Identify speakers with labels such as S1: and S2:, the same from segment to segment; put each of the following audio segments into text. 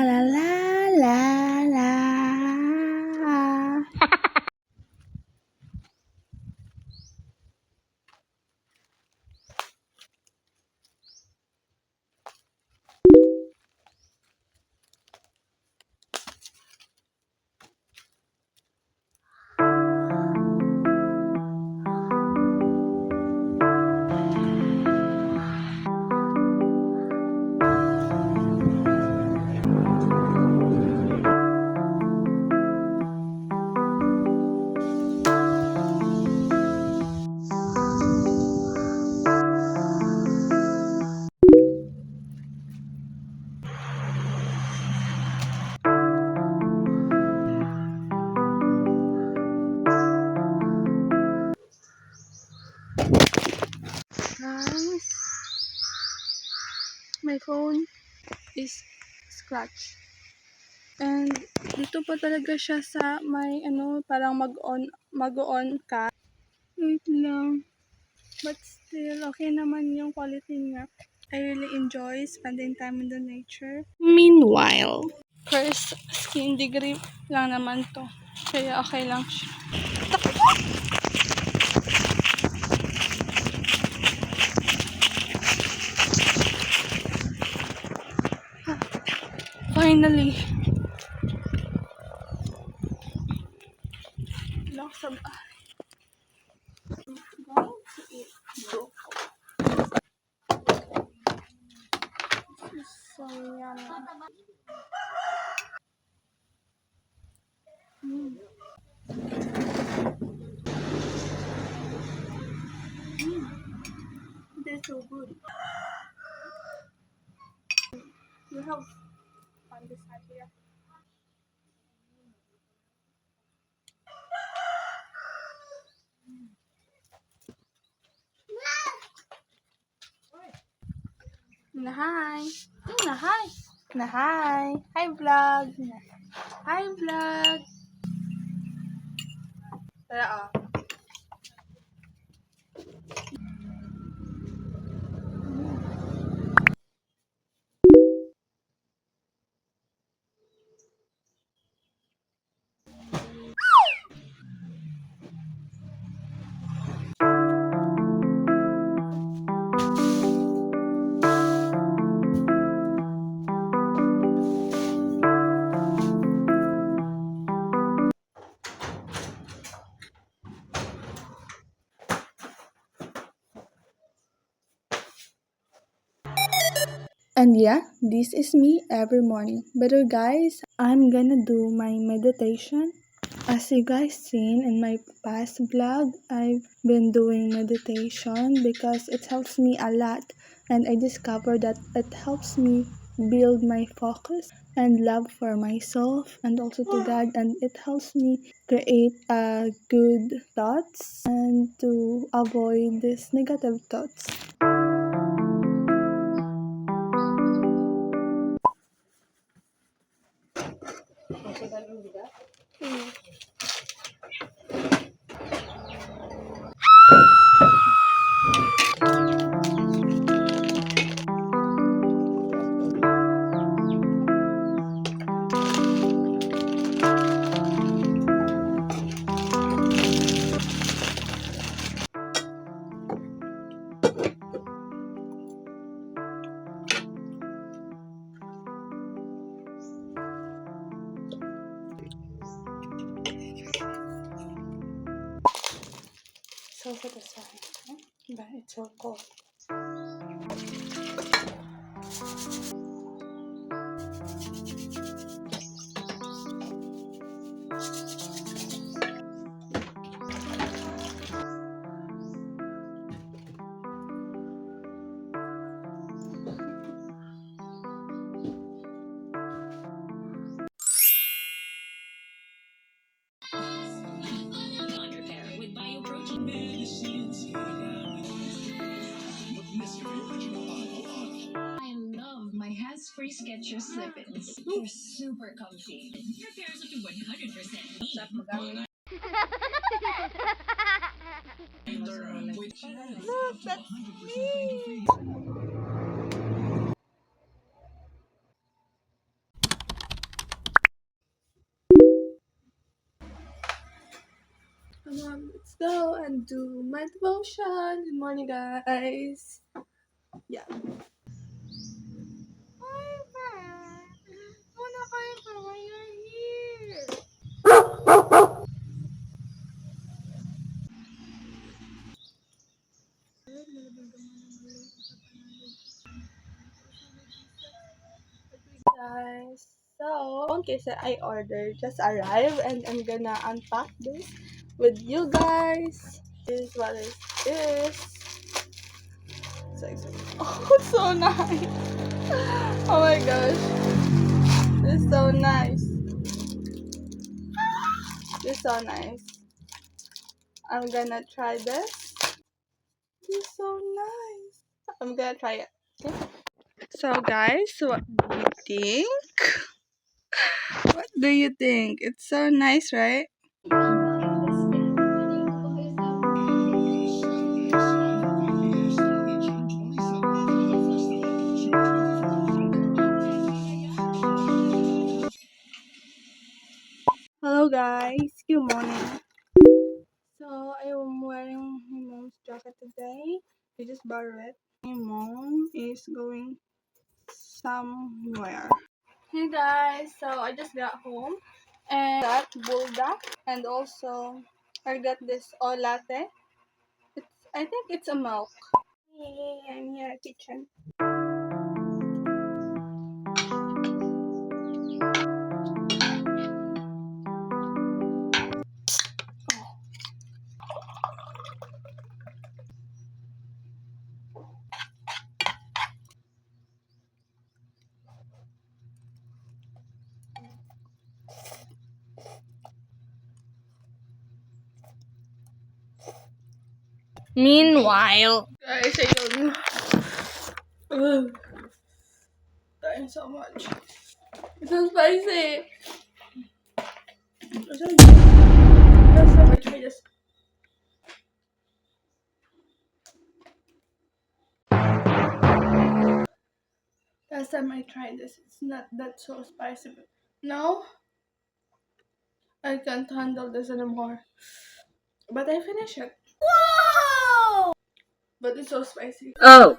S1: la la la la. Guys, my phone is scratched. And dito pa talaga siya sa may parang mag-on ka. Wait lang. But still, okay naman yung quality niya. I really enjoy spending time in the nature. Meanwhile, first skin degree lang naman to. Kaya okay lang siya. Finally. Lang sa bahay. Going to eat broccoli. This is so yummy. They're so good. You have on this side here. Hi. Hi. Hi. Hi vlog. Hi vlog. Tara oh. And yeah, this is me every morning. But guys, I'm gonna do my meditation. As you guys seen in my past vlog, I've been doing meditation because it helps me a lot. And I discovered that it helps me build my focus and love for myself and also to God. And it helps me create good thoughts and to avoid these negative thoughts. So satisfying, but it's so cold.
S2: I love my hands-free Skechers slip-ins. They're super comfy. Repairs up to 100%.
S1: Look, that's me! Let's go and do my devotion. Good morning, guys. Yeah. Guys, so in case that I ordered just arrived and I'm gonna unpack this with you guys. This is what is this. Oh, it's so nice. Oh my gosh. This is so nice. This is so nice. I'm gonna try this. This is so nice. I'm gonna try it. Okay. So guys, what do you think? What do you think? It's so nice, right? Hello guys, good morning. So I am wearing my mom's jacket today. I just borrowed it. My mom is going somewhere. Hey guys, so I just got home and got bulda and also I got this all latte. I think it's a milk. Hey, I'm here at kitchen. Meanwhile, guys, I don't know. Ugh, dying so much. It's so spicy. Last time I tried this. Last time I tried this, it's not that so spicy. But now I can't handle this anymore. But I finished it. Whoa! But it's so spicy.
S3: Oh.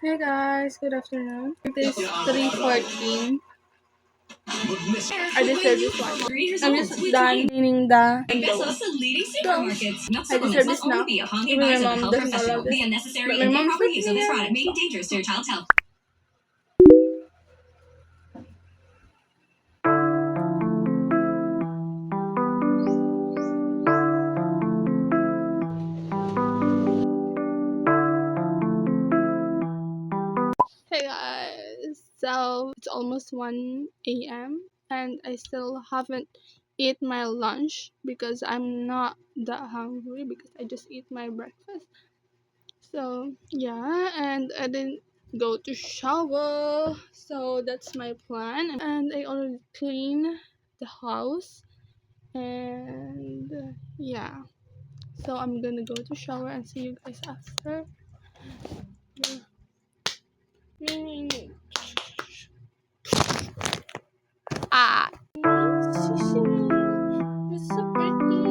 S1: Hey guys, good afternoon. It is 3:14. I deserve this one. I'm just done cleaning the windows. So, I deserve this now. Even my mom doesn't allow this. But my mom's not here. So. Hey guys, so it's almost 1 a.m. and I still haven't eat my lunch because I'm not that hungry because I just eat my breakfast. So yeah, and I didn't go to shower, so that's my plan. And I already clean the house, and yeah, so I'm gonna go to shower and see you guys after. Yeah. Ah. It's so pretty.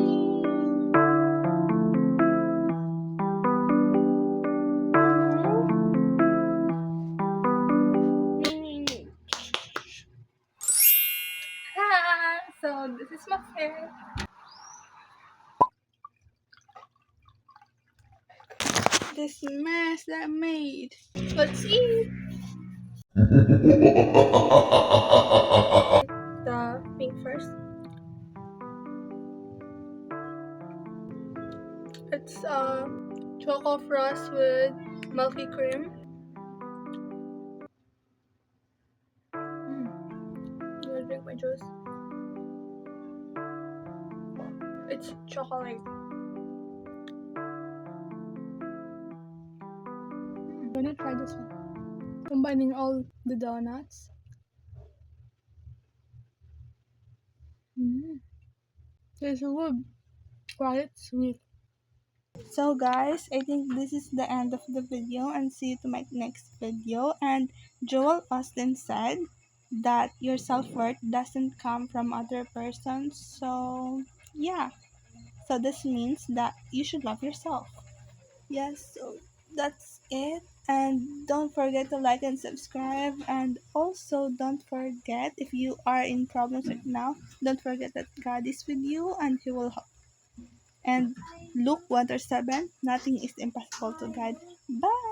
S1: Ah, so this is my hair. This mess that I made. Let's eat. The pink first. It's choco frost with milky cream. I'm gonna drink my juice. It's chocolate. I'm gonna try this one. Combining all the donuts. It's good. Quite sweet. So guys, I think this is the end of the video, and see you to my next video. And Joel Austin said that your self-worth doesn't come from other persons. So yeah, so this means that you should love yourself. Yes, so that's it. And don't forget to like and subscribe. And also, don't forget, if you are in problems right now, don't forget that God is with you and He will help. And Luke 1:7, nothing is impossible to God. Bye.